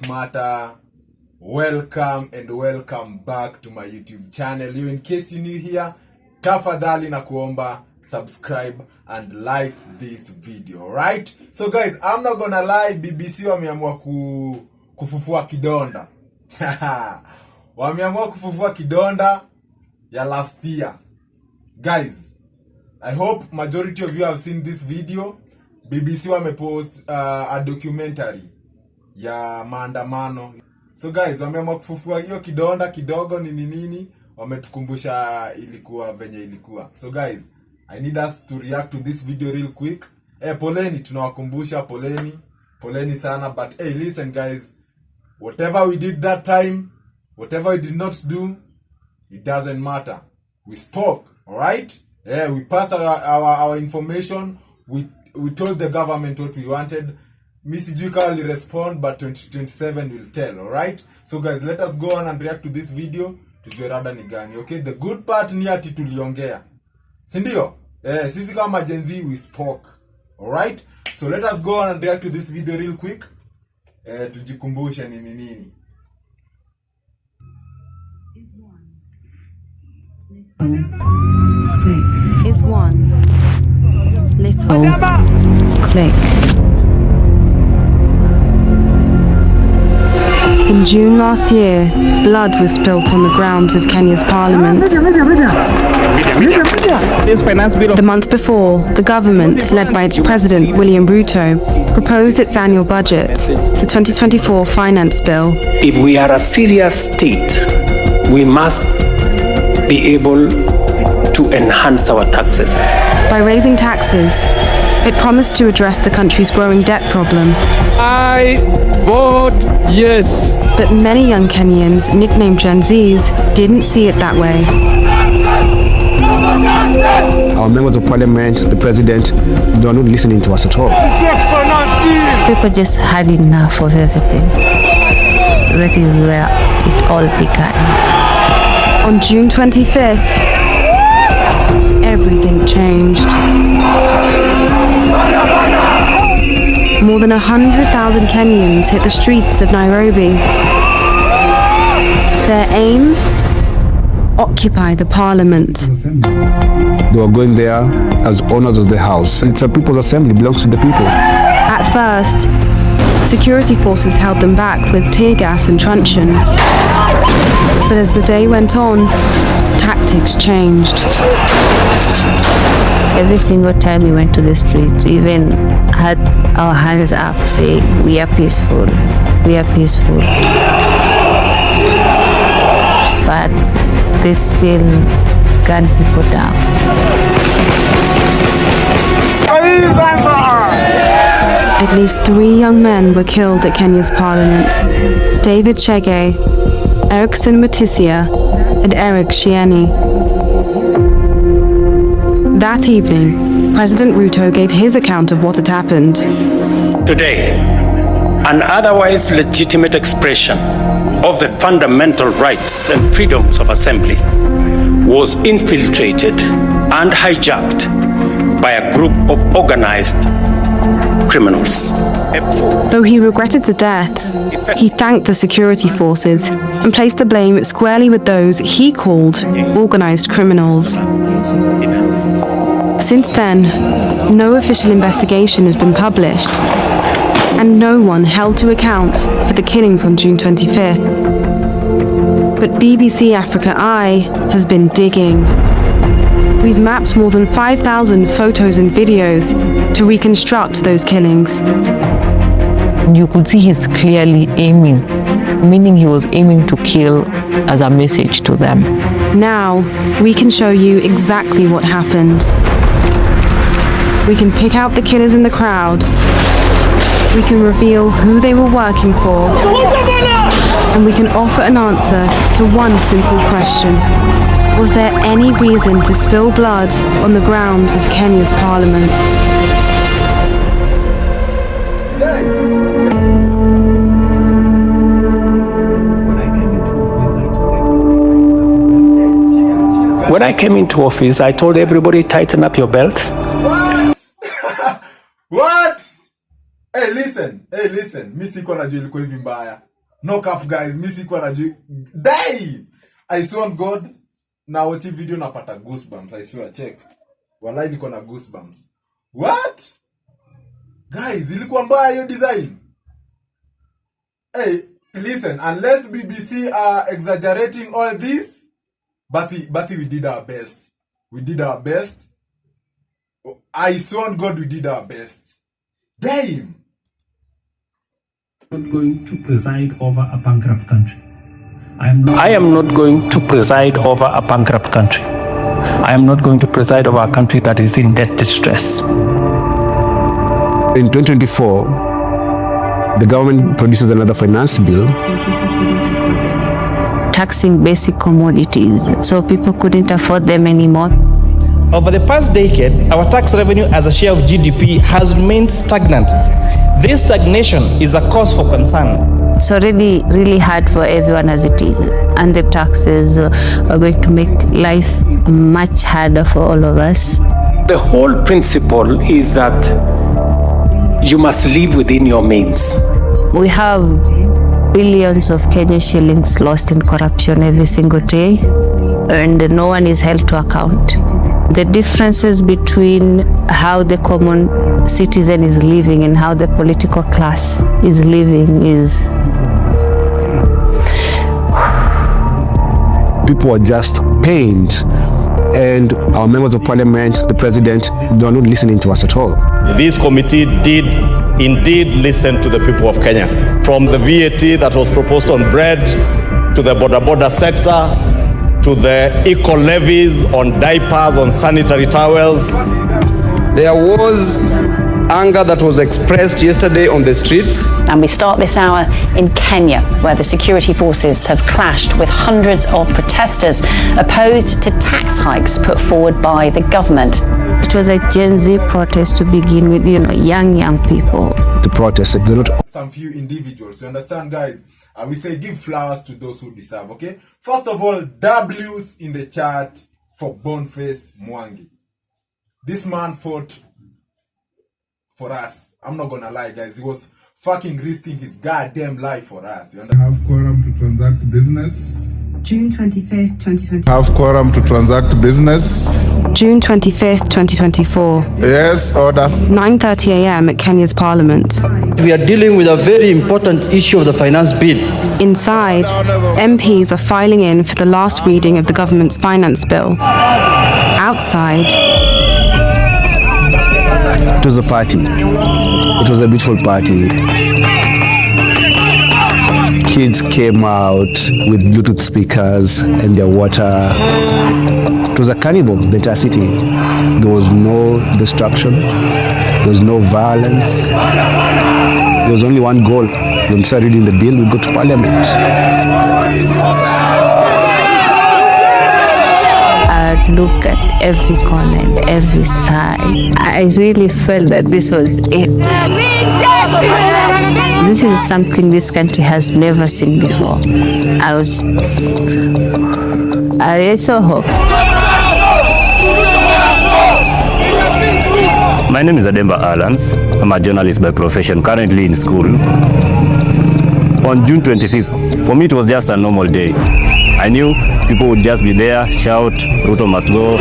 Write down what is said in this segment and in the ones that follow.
Matter, welcome and welcome back to my YouTube channel. You, in case you're new here, tafadhali na kuomba subscribe and like this video, right? So guys, I'm not gonna lie, BBC wameamua kufufua kidonda. Wameamua kufufua kidonda ya last year. Guys, I hope majority of you have seen this video. BBC wamepost a documentary ya maandamano. So guys, wameamua kufufua hiyo kidonda kidogo nini wametukumbusha ilikuwa venye ilikuwa. So guys, I need us to react to this video real quick. Poleni, tunawakumbusha poleni sana, but hey, listen guys, whatever we did that time, whatever we did not do, it doesn't matter. We spoke, all right? We passed our information. We told the government what we wanted. Miss Juka will respond, but 2027 will tell, all right? So guys, let us go on and react to this video. Tujue rada ni gani, okay? The good part ni ati tuliongea, sindio? Sisi kama Gen Z, we spoke, all right? So let us go on and react to this video real quick. Tujikumbushe nini. Is one little click. In June last year, blood was spilt on the grounds of Kenya's parliament. The month before, the government, led by its president, William Ruto, proposed its annual budget, the 2024 finance bill. If we are a serious state, we must be able to enhance our taxes. By raising taxes, it promised to address the country's growing debt problem. I vote yes. But many young Kenyans, nicknamed Gen Zs, didn't see it that way. Our members of parliament, the president, they are not listening to us at all. People just had enough of everything. That is where it all began. On June 25th, everything changed. More than 100,000 Kenyans hit the streets of Nairobi. Their aim? Occupy the parliament. They were going there as owners of the house. It's a people's assembly, belongs to the people. At first, security forces held them back with tear gas and truncheons. But as the day went on, tactics changed. Every single time we went to the street, we even had our hands up saying, we are peaceful, we are peaceful. But they still gun people down. At least 3 young men were killed at Kenya's parliament. David Chege, Erickson Mutisia, and Eric Shieni. That evening, President Ruto gave his account of what had happened. Today, an otherwise legitimate expression of the fundamental rights and freedoms of assembly was infiltrated and hijacked by a group of organized criminals. Though he regretted the deaths, he thanked the security forces and placed the blame squarely with those he called organized criminals. Since then, no official investigation has been published, and no one held to account for the killings on June 25th. But BBC Africa Eye has been digging. We've mapped more than 5,000 photos and videos to reconstruct those killings. You could see he's clearly aiming, meaning he was aiming to kill as a message to them. Now, we can show you exactly what happened. We can pick out the killers in the crowd. We can reveal who they were working for. And we can offer an answer to one simple question. Was there any reason to spill blood on the grounds of Kenya's parliament? When I came into office, I told everybody, tighten up your belts. What? What? Hey, listen. listen, mi sikuwa najua ilikuwa hivi mbaya. No cap guys, mi sikuwa najua. Die! I swear on God, na watch video napata goosebumps. I swear, check. Wallahi niko na goosebumps. What? Guys, ilikuwa mbaya hiyo design. Hey, listen, unless BBC are exaggerating all this, basi we did our best. We did our best. I swear on God, we did our best. Damn. I'm not going to preside over a bankrupt country. I am not going to preside over a bankrupt country. I am not going to preside over a country that is in debt distress. In 2024, the government produces another finance bill. Taxing basic commodities, so people couldn't afford them anymore. Over the past decade, our tax revenue as a share of GDP has remained stagnant. This stagnation is a cause for concern. It's already really hard for everyone as it is, and the taxes are going to make life much harder for all of us. The whole principle is that you must live within your means. We have billions of Kenya shillings lost in corruption every single day, and no one is held to account. The differences between how the common citizen is living and how the political class is living is... People are just pained, and our members of parliament, the president, they are not listening to us at all. This committee did indeed listen to the people of Kenya. From the VAT that was proposed on bread, to the border sector, to the eco levies on diapers, on sanitary towels. There was anger that was expressed yesterday on the streets. And we start this hour in Kenya, where the security forces have clashed with hundreds of protesters opposed to tax hikes put forward by the government. It was a Gen Z protest to begin with, young people. The protest, they do not... Some few individuals, you understand guys? We say give flowers to those who deserve, okay? First of all, W's in the chat for Boniface Mwangi. This man fought for us. I'm not gonna lie, guys. He was fucking risking his goddamn life for us. You understand? Have quorum to transact business. June 25th, 2024. Have quorum to transact business. June 25th, 2024. Yes, order. 9:30 a.m. at Kenya's Parliament. We are dealing with a very important issue of the finance bill. Inside, MPs are filing in for the last reading of the government's finance bill. Outside, It was a party. It was a beautiful party. Kids came out with Bluetooth speakers and their water. It was a carnival, the entire city. There was no destruction. There was no violence. There was only one goal. When we started reading the bill, we go to parliament. I'd look at every corner and every side. I really felt that this was it. This is something this country has never seen before. I saw hope. My name is Ademba Alans. I'm a journalist by profession, currently in school. On June 25th, for me it was just a normal day. I knew people would just be there, shout, Ruto must go.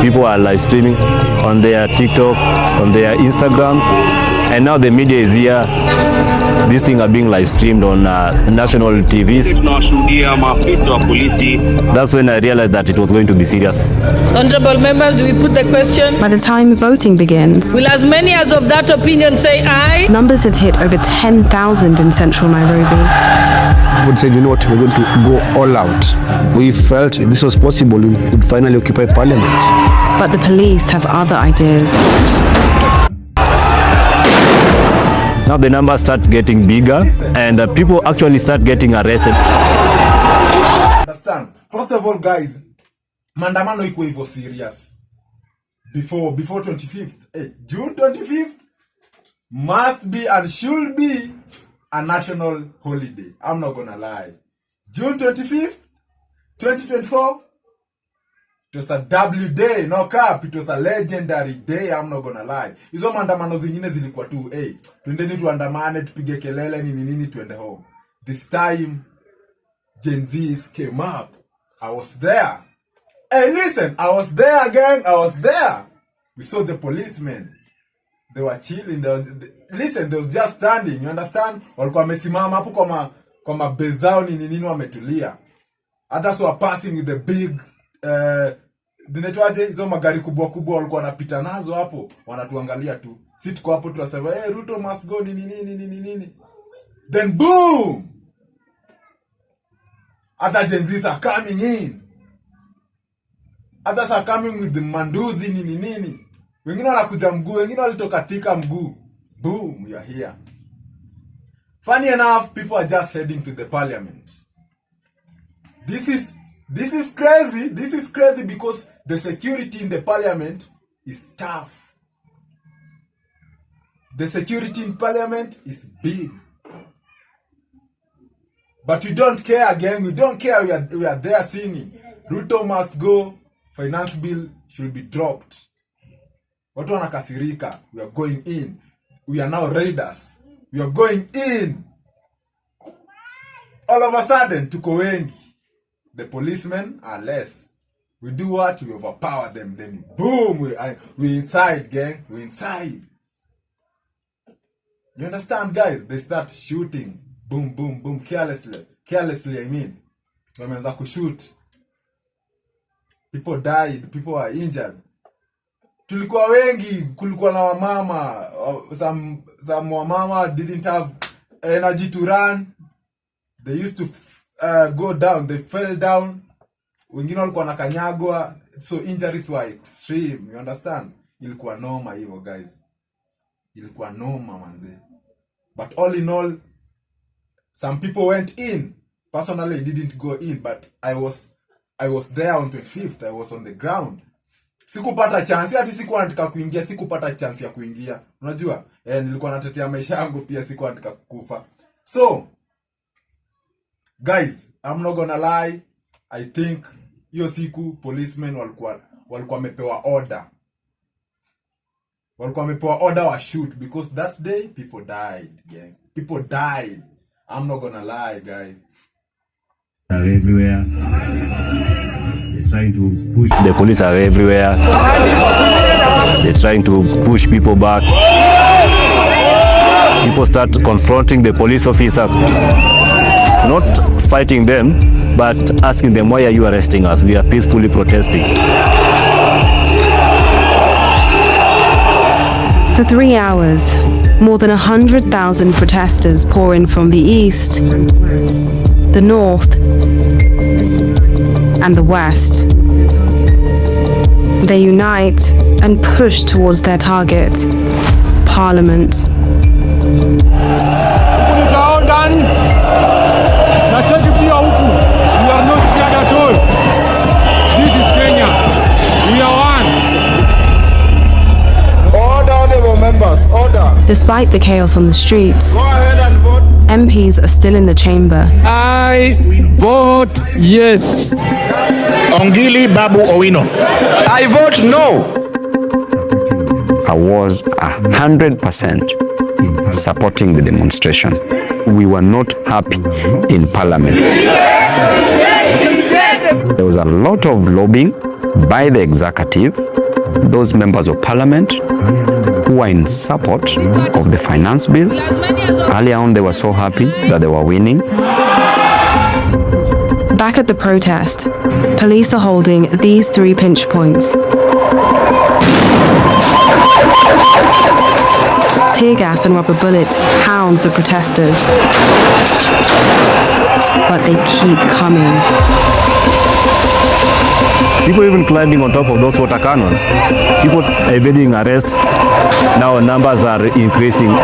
People are live streaming on their TikTok, on their Instagram, and now the media is here. These things are being live streamed on national TVs. That's when I realized that it was going to be serious. Honorable members, do we put the question? by the time voting begins, Will as many as of that opinion say aye? numbers have hit over 10,000 in central Nairobi. Would say, you know what, we're going to go all out. We felt if this was possible, we would finally occupy parliament. But the police have other ideas. Now the numbers start getting bigger and people actually start getting arrested. Understand? First of all, guys, maandamano iko hivyo serious. Before 25th, June 25th must be and should be a national holiday. I'm not gonna lie. June 25th, 2024, was a W day, no cap. It was a legendary day, I'm not gonna lie. Hizo maandamano zingine zilikuwa tu, twendeni tuandamane, tupige kelele, nini tuende home. This time, Gen Zs came up. I was there. Hey, listen, I was there, gang. I was there. We saw the policemen. They were chilling. Listen, they was just standing. You understand? Walikuwa wamesimama hapo kwa mabezao nini wametulia. Others were passing with the big dinetwaje hizo magari kubwa walikuwa wanapita nazo hapo, wanatuangalia tu. Sisi tuko hapo tunasema, Ruto must go nini. Then boom! Other Gen Zs are coming in. Others are coming with the manduthi nini. Wengine wanakuja mguu, wengine walitoka tika mguu. Boom, we are here. Funny enough, people are just heading to the parliament. This is crazy. This is crazy because the security in the parliament is tough. The security in parliament is big. But we don't care again. We don't care. We are there singing. Ruto must go. Finance bill should be dropped. Watu wanakasirika. We are going in. We are now raiders. We are going in. All of a sudden, tuko wengi. The policemen are less. We do what? We overpower them. Then boom, we inside, gang. We inside. You understand, guys? They start shooting. Boom, boom, boom. Carelessly, I mean. Wameanza kushoot. People died. People are injured. Tulikuwa wengi. Kulikuwa na wamama. Some wamama didn't have energy to run. They used to go down. They fell down. Wengine walikuwa nakanyagwa. So injuries were extreme. You understand? Ilikuwa noma hivyo, guys. Ilikuwa noma, manze. But all in all, some people went in. Personally, I didn't go in, but I was there on 25th. I was on the ground. Sikupata chance, hata sikuwa nataka kuingia, sikupata chance ya kuingia. Unajua? Nilikuwa natetea maisha yangu pia, sikuwa nataka kukufa. So, guys, I'm not gonna lie. I think hiyo siku policemen walikuwa wamepewa order. Walikuwa wamepewa order wa shoot because that day people died, gang. People died. I'm not gonna lie, guys. Are everywhere. They're trying to push. The police are everywhere. They're trying to push people back. People start confronting the police officers, not fighting them, but asking them, why are you arresting us? We are peacefully protesting. For 3 hours, more than 100,000 protesters pour in from the east, the north, and the west. They unite and push towards their target, Parliament. Despite the chaos on the streets, MPs are still in the chamber. I vote yes. Ongili Babu Owino. I vote no. I was 100% supporting the demonstration. We were not happy in Parliament. There was a lot of lobbying by the executive, those members of Parliament who are in support of the finance bill. Earlier on, they were so happy that they were winning. Back at the protest, police are holding these 3 pinch points. Tear gas and rubber bullets hound the protesters, but they keep coming. People even climbing on top of those water cannons. People evading arrest. Now numbers are increasing.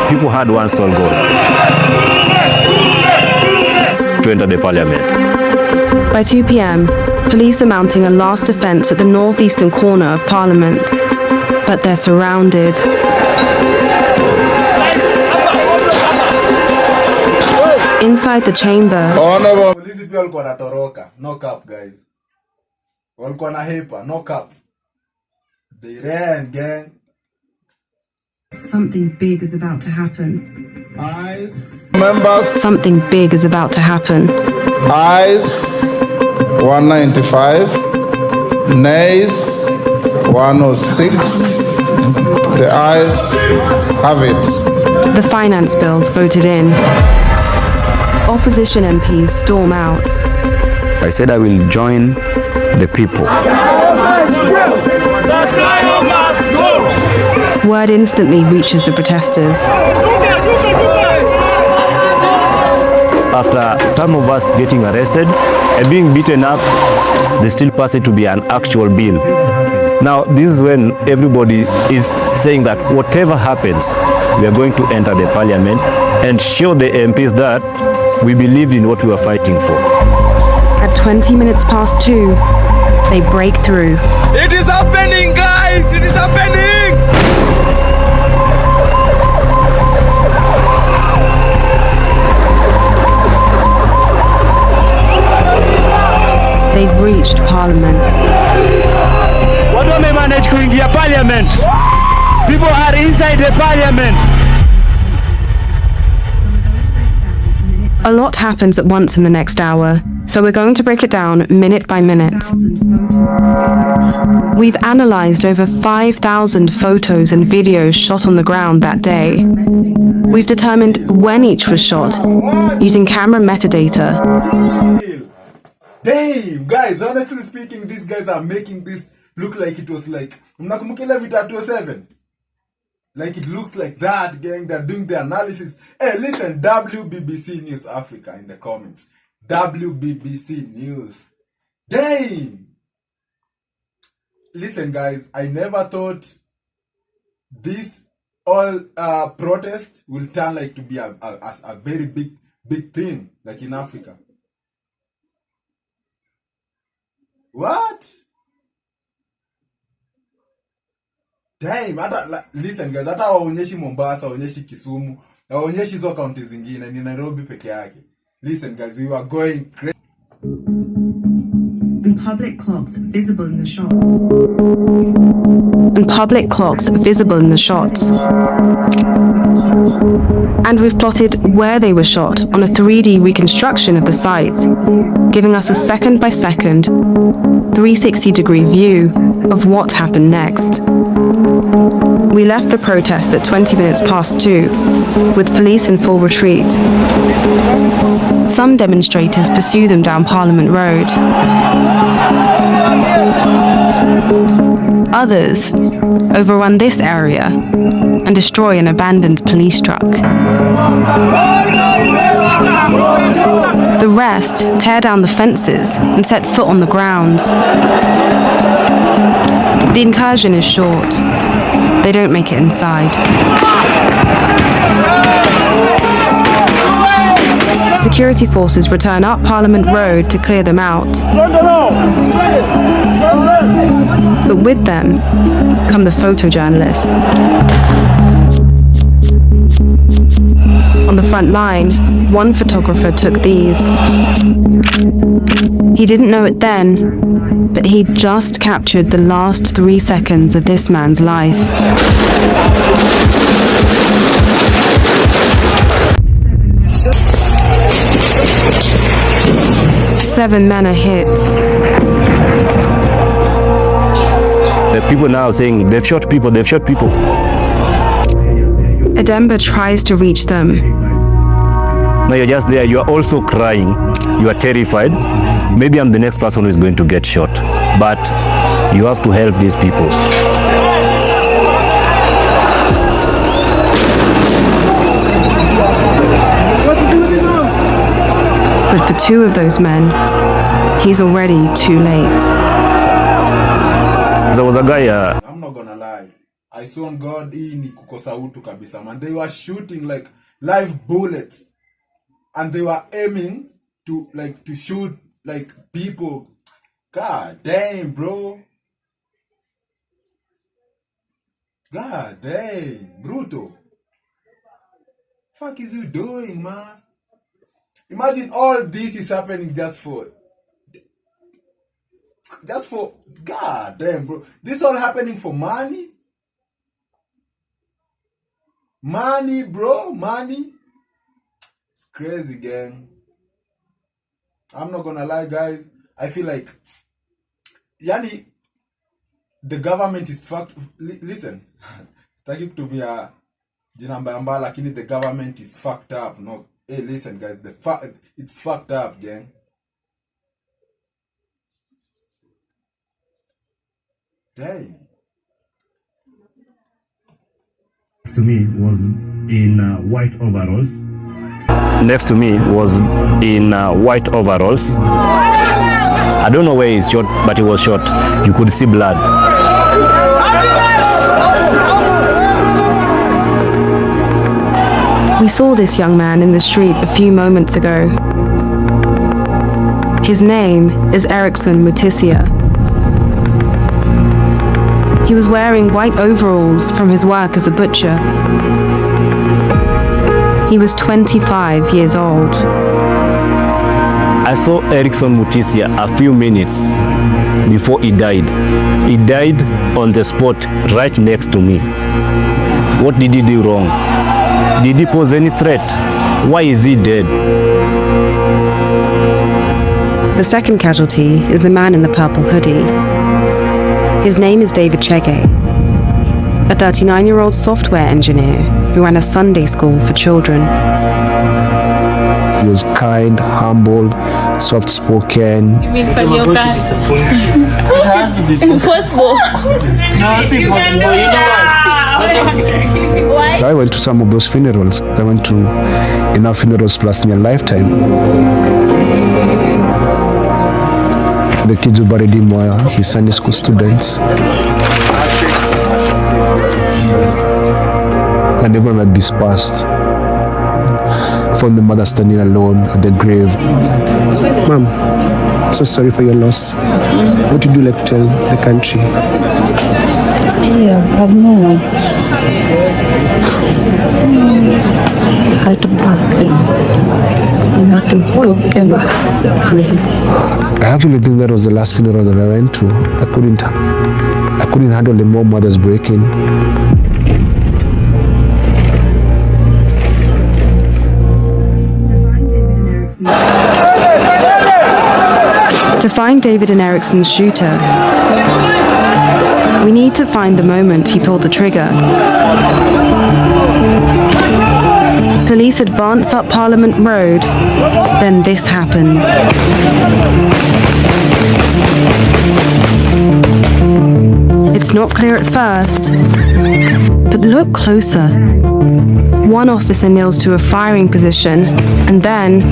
People had one sole goal: to enter the parliament. By 2 p.m, police are mounting a last defense at the northeastern corner of Parliament, but they're surrounded. Inside the chamber, Police people wanatoroka. No cap, guys. Walikuwa na hepa, no cap. They ran, gang. Something big is about to happen. Eyes. Members. Something big is about to happen. Ayes 195. Nays 106. The ayes have it. The finance bills voted in. Opposition MPs storm out. I said I will join the people. Word instantly reaches the protesters. After some of us getting arrested and being beaten up, they still pass it to be an actual bill. Now, this is when everybody is saying that whatever happens, we are going to enter the parliament and show the MPs that we believed in what we were fighting for. At 20 minutes past 2, they break through. It is happening, guys! It is happening! They've reached Parliament. What do we manage to ingia Parliament? People are inside the Parliament. A lot happens at once in the next hour, so we're going to break it down minute by minute. We've analysed over 5,000 photos and videos shot on the ground that day. We've determined when each was shot, using camera metadata. Damn, guys, honestly speaking, these guys are making this look like it was like, mnakumbuka vita 207? Like it looks like that, gang. They're doing the analysis. Hey, listen, WBBC News Africa in the comments. WBBC News. Damn. Listen, guys, I never thought this all protest will turn like to be a very big thing, like in Africa. What? Damn, listen guys, hata waonyeshi Mombasa, waonyeshi Kisumu, na waonyeshi hizo kaunti zingine, ni Nairobi peke yake. Listen guys, we are going crazy. And public clocks visible in the shots. And public clocks visible in the shots. And we've plotted where they were shot on a 3D reconstruction of the site, giving us a second-by-second, 360-degree view of what happened next. We left the protest at 20 minutes past 2, with police in full retreat. Some demonstrators pursue them down Parliament Road. Others overrun this area and destroy an abandoned police truck. The rest tear down the fences and set foot on the grounds. The incursion is short. They don't make it inside. Security forces return up Parliament Road to clear them out. But with them come the photojournalists. On the front line, one photographer took these. He didn't know it then, but he'd just captured the last 3 seconds of this man's life. Seven men are hit. The people now saying they've shot people, they've shot people. Ademba tries to reach them. Now you're just there, you are also crying, you are terrified. Maybe I'm the next person who is going to get shot, but you have to help these people. But for 2 of those men, he's already too late. There was a guy... I'm not gonna lie. I saw on God, hii ni kukosa utu kabisa, man. They were shooting like live bullets. And they were aiming to shoot like people. God damn, bro. God damn, Ruto. Fuck is you doing, man? Imagine all this is happening just for... just for, god damn, bro. This all happening for money? Money, bro, money. It's crazy, gang. I'm not gonna lie, guys. I feel like, yani, the government is fucked. Listen, sitaki kutumia jina mbaya, lakini the government is fucked up. No, hey, listen, guys, it's fucked up, gang. Dang. Next to me was in white overalls. Next to me was in white overalls. I don't know where he's shot, but he was shot. You could see blood. We saw this young man in the street a few moments ago. His name is Erickson Mutisia. He was wearing white overalls from his work as a butcher. He was 25 years old. I saw Erickson Mutisia a few minutes before he died. He died on the spot right next to me. What did he do wrong? Did he pose any threat? Why is he dead? The second casualty is the man in the purple hoodie. His name is David Chege, a 39-year-old software engineer who ran a Sunday school for children. He was kind, humble, soft-spoken. You mean from your back? Impossible. No, it's impossible. You know what? Why? I went to some of those funerals. I went to enough funerals plus in a lifetime. The kids who buried him were his Sunday school students. And everyone had dispersed. Found the mother standing alone at the grave. Mom, I'm so sorry for your loss. What would you like to tell the country? Yeah, I have no words. I had to pack. I had to walk and I actually think that was the last funeral that I went to. I couldn't handle the more mothers breaking. To find David and Erickson's shooter, we need to find the moment he pulled the trigger. Police advance up Parliament Road, then this happens. It's not clear at first, but look closer. One officer kneels to a firing position, and then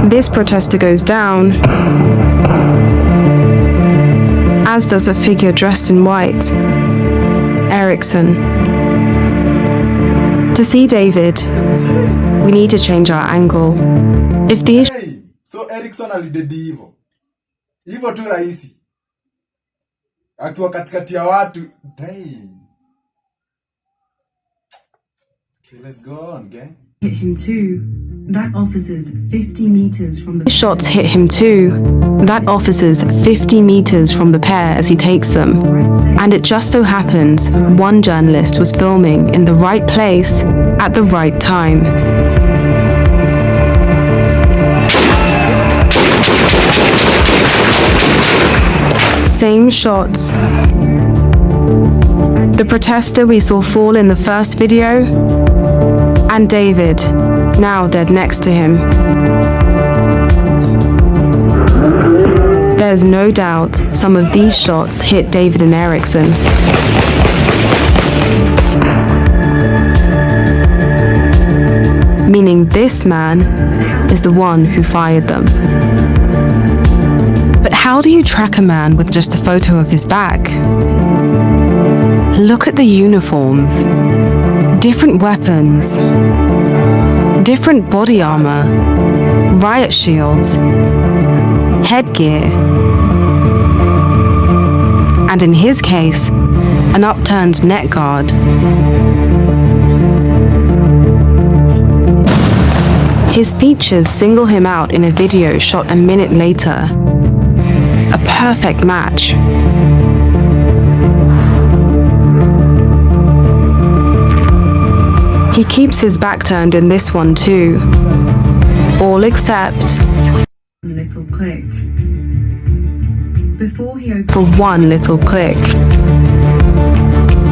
this protester goes down, as does a figure dressed in white, Erickson. To see David, we need to change our angle. If the issue So Erickson alidedi hivyo. Hivyo tu rahisi. Akiwa katikati ya watu. Damn. Okay, let's go on, gang. Hit him too. That officer's 50 meters from the shots hit him too. That officer's 50 meters from the pair as he takes them. And it just so happens one journalist was filming in the right place at the right time. Same shots. The protester we saw fall in the first video, and David, now dead next to him. There's no doubt some of these shots hit David and Erickson. Meaning this man is the one who fired them. But how do you track a man with just a photo of his back? Look at the uniforms. Different weapons. Different body armor. Riot shields. Headgear. And in his case, an upturned neck guard. His features single him out in a video shot a minute later. A perfect match. He keeps his back turned in this one too. All except little click. Before he for one little click.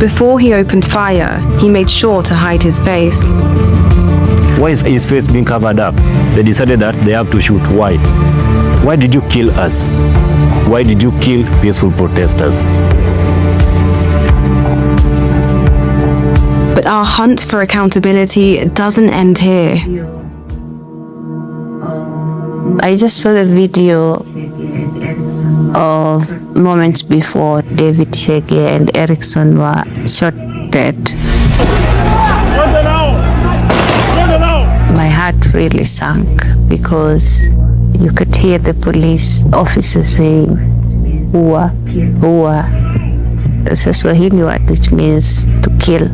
Before he opened fire, he made sure to hide his face. Why is his face being covered up? They decided that they have to shoot. Why? Why did you kill us? Why did you kill peaceful protesters? But our hunt for accountability doesn't end here. I just saw the video of moments before David Chege and Erickson were shot dead. My heart really sank because you could hear the police officers saying, "Ua, ua." It's a Swahili word which means to kill.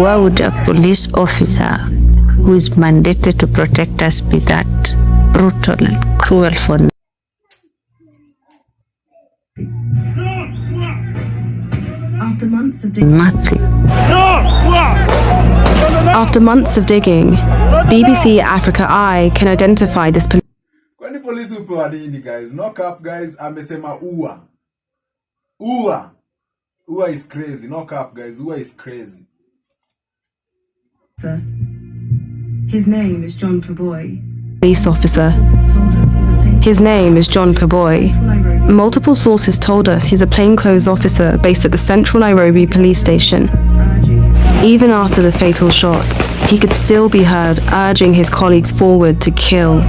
Why would a police officer who is mandated to protect us be that brutal and cruel for After months of digging, nothing? After months of digging, BBC Africa Eye can identify this. Kwani polisi upewa nini guys? Knock up guys, amesema ua. Ua. Ua is crazy. Knock up guys, ua is crazy. His name is John Kaboy. Police officer. His name is John Kaboy. Multiple sources told us he's a plainclothes officer based at the Central Nairobi police station. Even after the fatal shots, he could still be heard urging his colleagues forward to kill.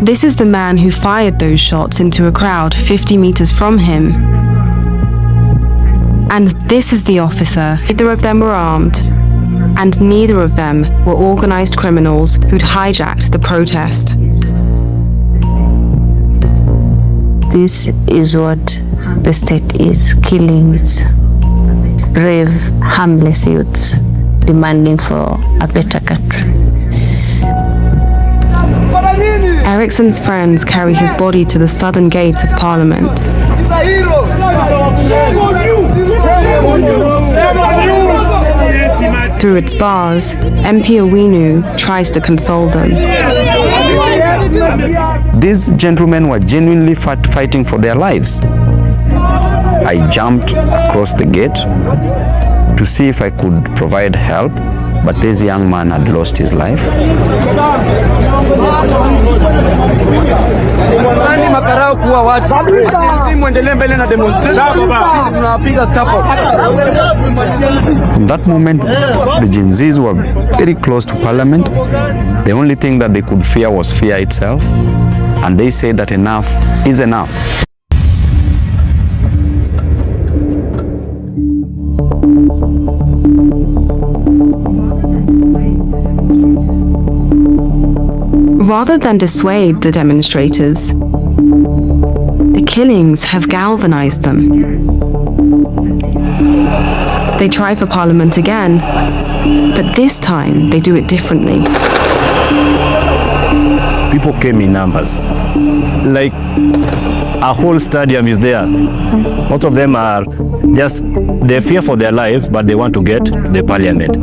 This is the man who fired those shots into a crowd 50 meters from him. And this is the officer. Neither of them were armed. And neither of them were organized criminals who'd hijacked the protest. This is what the state is, killing its brave, harmless youths, demanding for a better country. Erickson's friends carry his body to the southern gate of Parliament. Through its bars, MP Owinu tries to console them. These gentlemen were genuinely fighting for their lives. I jumped across the gate to see if I could provide help, but this young man had lost his life. From that moment, the Gen Zs were very close to Parliament. The only thing that they could fear was fear itself, and they said that enough is enough. Rather than dissuade the demonstrators, the killings have galvanized them. They try for Parliament again, but this time they do it differently. People came in numbers. Like a whole stadium is there. Most of them are just, they fear for their lives, but they want to get to the Parliament.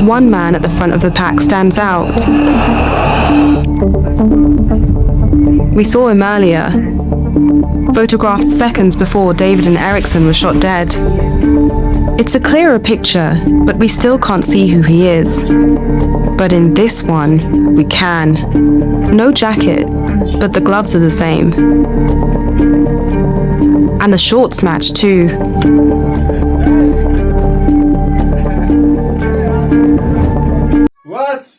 One man at the front of the pack stands out. We saw him earlier, photographed seconds before David and Erickson were shot dead. It's a clearer picture, but we still can't see who he is. But in this one, we can. No jacket, but the gloves are the same. And the shorts match too. What?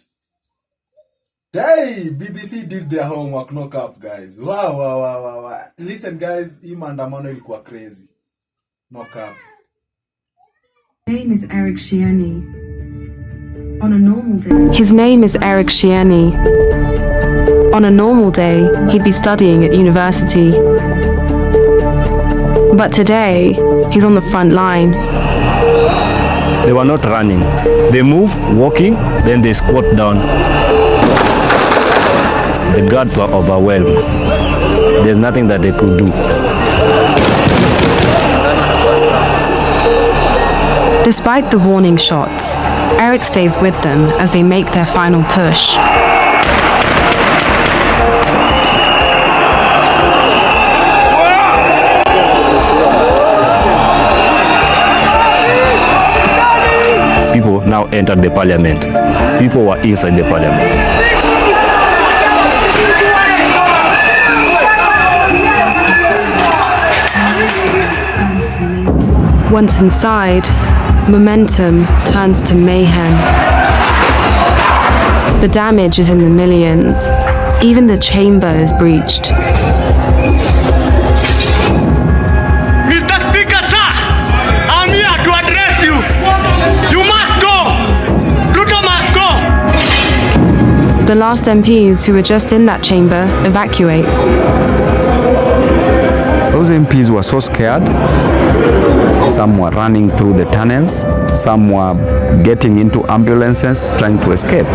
Hey, BBC did their homework. Knock up guys. Wow. Listen guys, hii maandamano ilikuwa crazy. Knock up. His name is Eric Shieni. On a normal day. His name is Eric Shieni. On a normal day, he'd be studying at university. But today, he's on the front line. They were not running. They move, walking, then they squat down. The guards were overwhelmed. There's nothing that they could do. Despite the warning shots, Eric stays with them as they make their final push. People now entered the parliament. People were inside the parliament. Once inside, momentum turns to mayhem. The damage is in the millions. Even the chamber is breached. Mr. Speaker, sir, I'm here to address you. You must go. Ruto must go. The last MPs who were just in that chamber evacuate. Those MPs were so scared. Some were running through the tunnels. Some were getting into ambulances, trying to escape.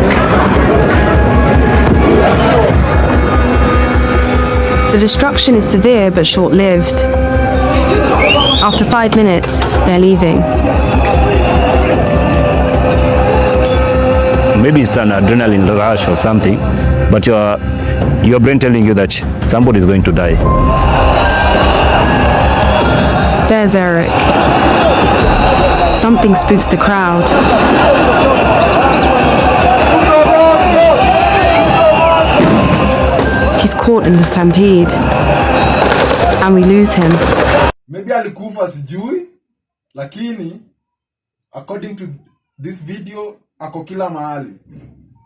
The destruction is severe but short-lived. After 5 minutes, they're leaving. Maybe it's an adrenaline rush or something, but your brain telling you that somebody is going to die. There's Eric. Something spooks the crowd. He's caught in the stampede. And we lose him. Maybe alikufa sijui, lakini according to this video ako kila mahali.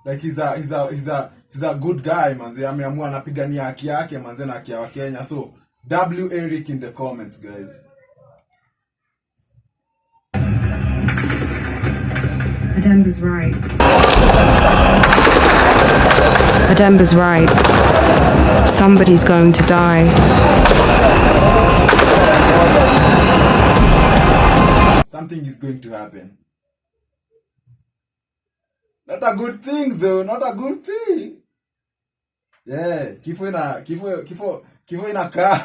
Like he's a good guy, manze. Ameamua anapigania haki yake, manze, na haki ya Wakenya. So W Eric in the comments, guys. Ademba's right. Ademba's right. Somebody's going to die. Something is going to happen. Not a good thing though, not a good thing. Yeah, kifo inakaa.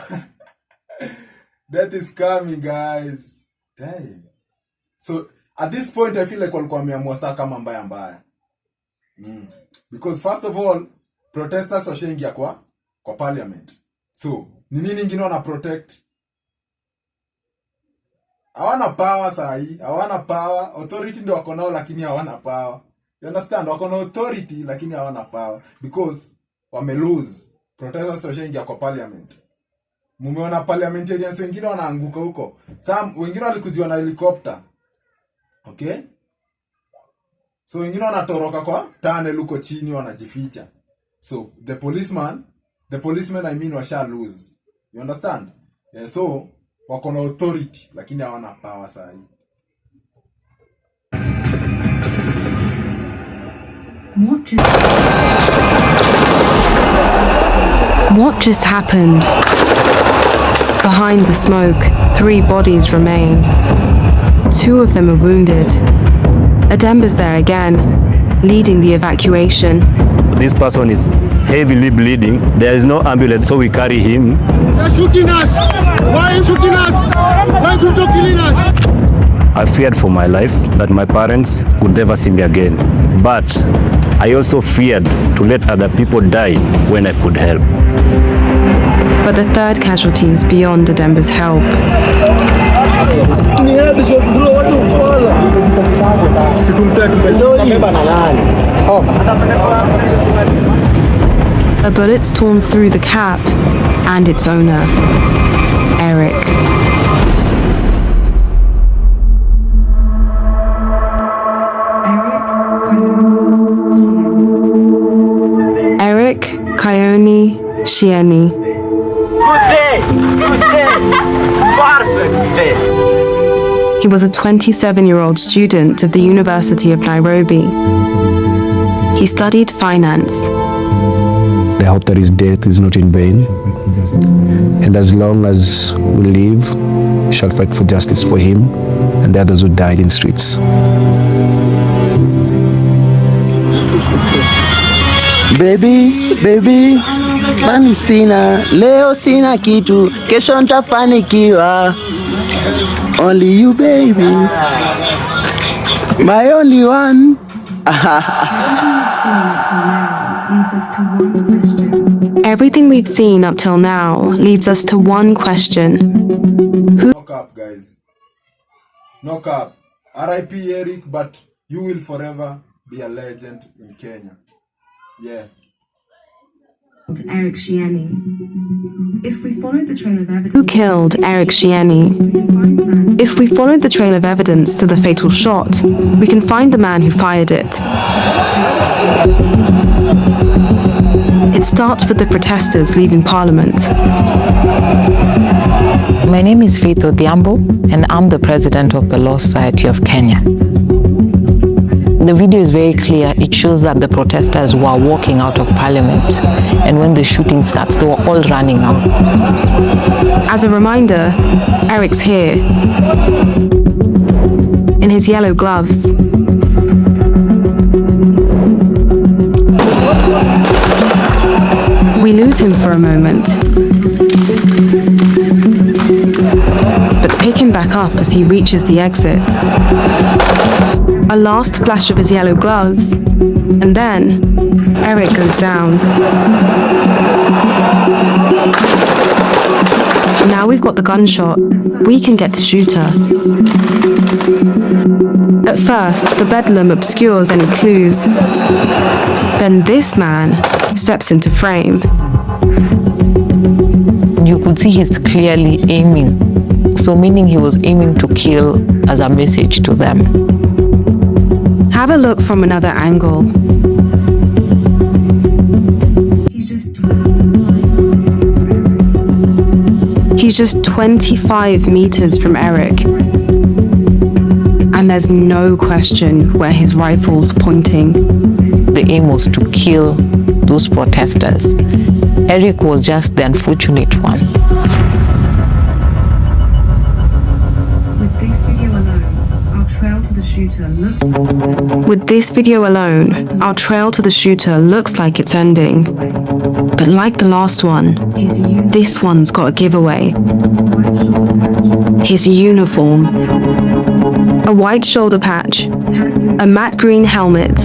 Death is coming, guys. Damn. So at this point I feel like walikuwa wameamua saa kama mbaya. Because first of all, protesters washaingia kwa parliament. So, ni nini ingine wana protect? Hawana power sahi, hawana power. Authority ndio wako nao lakini hawana power. You understand? Wako na authority lakini hawana power because wame lose. Protesters washaingia kwa parliament. Mumeona parliamentarians wengine wanaanguka huko. Wengine walikujiwa na helicopter. Okay? So wengine wanatoroka kwa tunnel huko chini wanajificha. So the policemen I mean washa lose. You understand? Yeah, so wako na authority lakini hawana power sahi. What just happened? Behind the smoke, 3 bodies remain. 2 of them are wounded. Ademba's there again, leading the evacuation. This person is heavily bleeding. There is no ambulance, so we carry him. They're shooting us. Why are you shooting us? Why are you killing us? I feared for my life that my parents could never see me again. But I also feared to let other people die when I could help. But the third casualty is beyond Ademba's help. A bullet's torn through the cap and its owner, Eric. Eric Kayoni Shieni. Good day! Perfect day! He was a 27-year-old student of the University of Nairobi. He studied finance. I hope that his death is not in vain. And as long as we live, we shall fight for justice for him and the others who died in streets. Baby, mani sina, leo sina kitu, kesho nitafanikiwa. Only you baby, my only one. Everything we've seen up till now leads us to one question. Knock up, guys. Knock up. R.I.P. Eric, but you will forever be a legend in Kenya. Yeah. Eric Shieni. If we followed the trail of evidence... Who killed Eric Shieni? If we followed the trail of evidence to the fatal shot, we can find the man who fired it. It starts with the protesters leaving Parliament. My name is Faith Odhiambo, and I'm the president of the Law Society of Kenya. The video is very clear. It shows that the protesters were walking out of Parliament, and when the shooting starts, they were all running out. As a reminder, Eric's here, in his yellow gloves. We lose him for a moment, but pick him back up as he reaches the exit. A last flash of his yellow gloves, and then Eric goes down. Now we've got the gunshot, we can get the shooter. At first, the bedlam obscures any clues. Then this man steps into frame. You could see he's clearly aiming, so meaning he was aiming to kill as a message to them. Have a look from another angle. He's just 25 meters from Eric. And there's no question where his rifle's pointing. The aim was to kill those protesters. Eric was just the unfortunate one. With this video alone, our trail to the shooter looks like it's ending. With this video alone, our trail to the shooter looks like it's ending. But like the last one, this one's got a giveaway. His uniform. A white shoulder patch, a matte green helmet,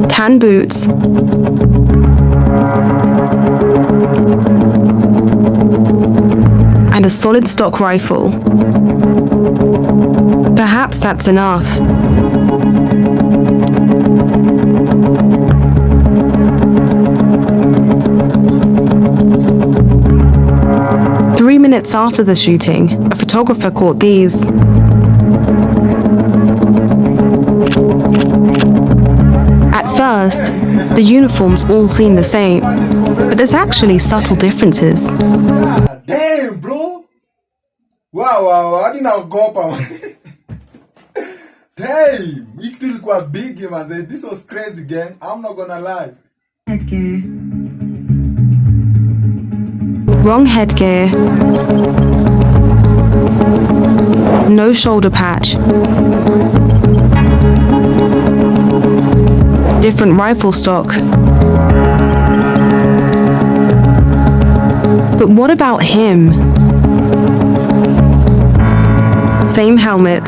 tan boots, and a solid stock rifle. Perhaps that's enough. Three minutes after the shooting, a photographer caught these. At first, the uniforms all seem the same, but there's actually subtle differences. Damn, bro! Wow, hadi naogopa. Damn, hii kitu ilikuwa big, man. This was crazy, gang. I'm not gonna lie. Headgear. Wrong headgear. No shoulder patch. Different rifle stock. But what about him? Same helmet,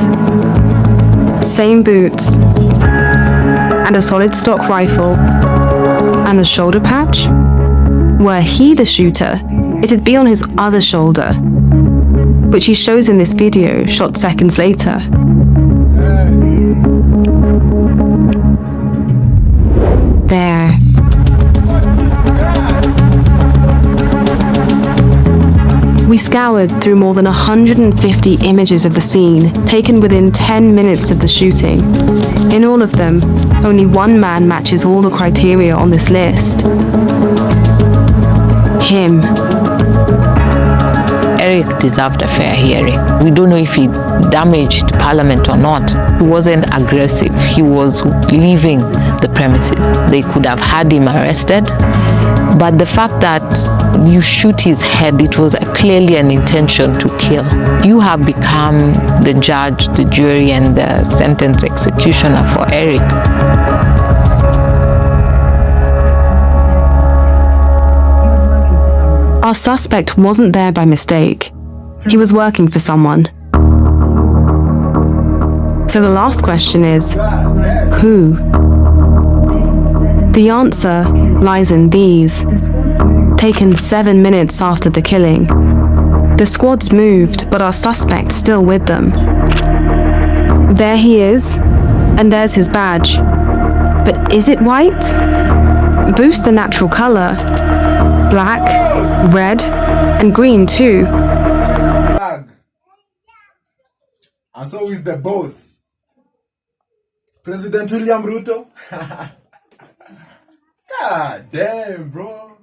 same boots, and a solid stock rifle. And the shoulder patch? Were he the shooter, it'd be on his other shoulder, which he shows in this video shot seconds later. There. We scoured through more than 150 images of the scene, taken within 10 minutes of the shooting. In all of them, only one man matches all the criteria on this list. Him. Eric deserved a fair hearing. We don't know if he damaged Parliament or not. He wasn't aggressive. He was leaving the premises. They could have had him arrested, but the fact that you shoot his head, it was clearly an intention to kill. You have become the judge, the jury, and the sentence executioner for Eric. Our suspect wasn't there by mistake. He was working for someone. So the last question is, who? The answer lies in these. Taken 7 minutes after the killing. The squad's moved, but our suspect's still with them. There he is, and there's his badge. But is it white? Boost the natural color. Black, red, and green too. Flag. And so is the boss, President William Ruto. God damn, bro.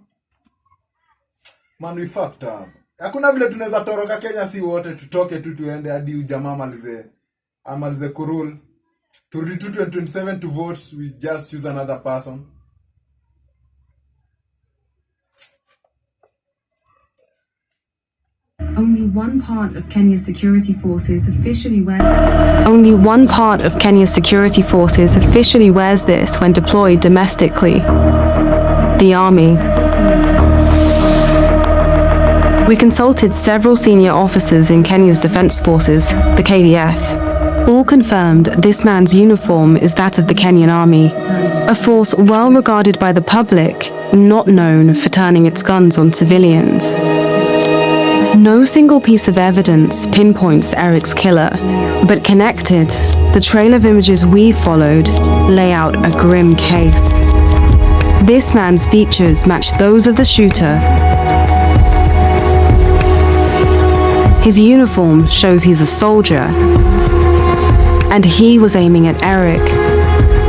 Man, we fucked up. Hakuna vile tunaweza toroka Kenya si wote tutoke tu tuende hadi ujamaa amalize kurule. Turudi tu 2027 to vote, we just choose another person. Only one part of Kenya's security forces officially wears this when deployed domestically. The army. We consulted several senior officers in Kenya's defense forces, the KDF. All confirmed this man's uniform is that of the Kenyan army, a force well regarded by the public, not known for turning its guns on civilians. No single piece of evidence pinpoints Eric's killer, but connected, the trail of images we followed lay out a grim case. This man's features match those of the shooter. His uniform shows he's a soldier, and he was aiming at Eric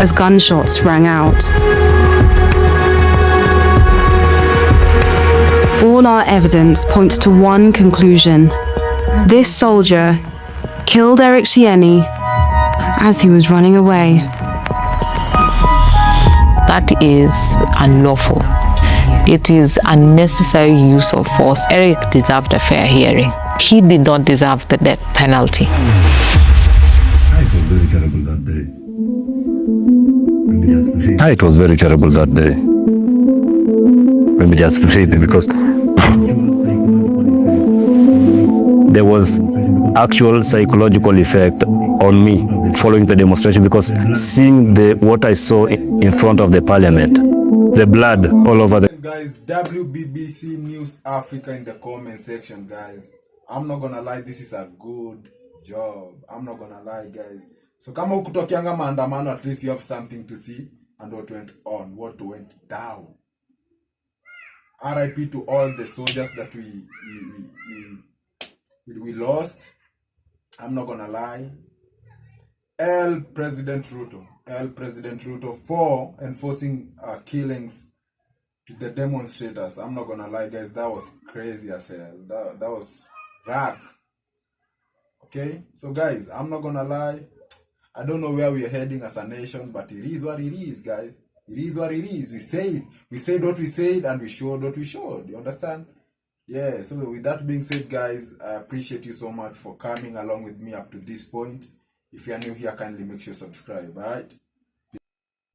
as gunshots rang out. All our evidence points to one conclusion. This soldier killed Eric Shieni as he was running away. That is unlawful. It is unnecessary use of force. Eric deserved a fair hearing. He did not deserve the death penalty. It was very terrible that day. It was very terrible that day. Let me just breathe because there was actual psychological effect on me following the demonstration, because seeing what I saw in front of the parliament, the blood all over the... Guys, WBBC News Africa in the comment section, guys. I'm not gonna lie, this is a good job. I'm not gonna lie, guys. So kama ukutokianga maandamano, at least you have something to see and what went on, what went down. RIP to all the soldiers that we lost. I'm not gonna lie. President Ruto for enforcing killings to the demonstrators. I'm not gonna lie, guys, that was crazy as hell. That was rap. Okay, so guys, I'm not gonna lie, I don't know where we're heading as a nation, but it is what it is, guys. It is what it is. We said what we said, and we showed what we showed. You understand? Yeah, so with that being said, guys, I appreciate you so much for coming along with me up to this point. If you are new here, kindly make sure you subscribe, alright?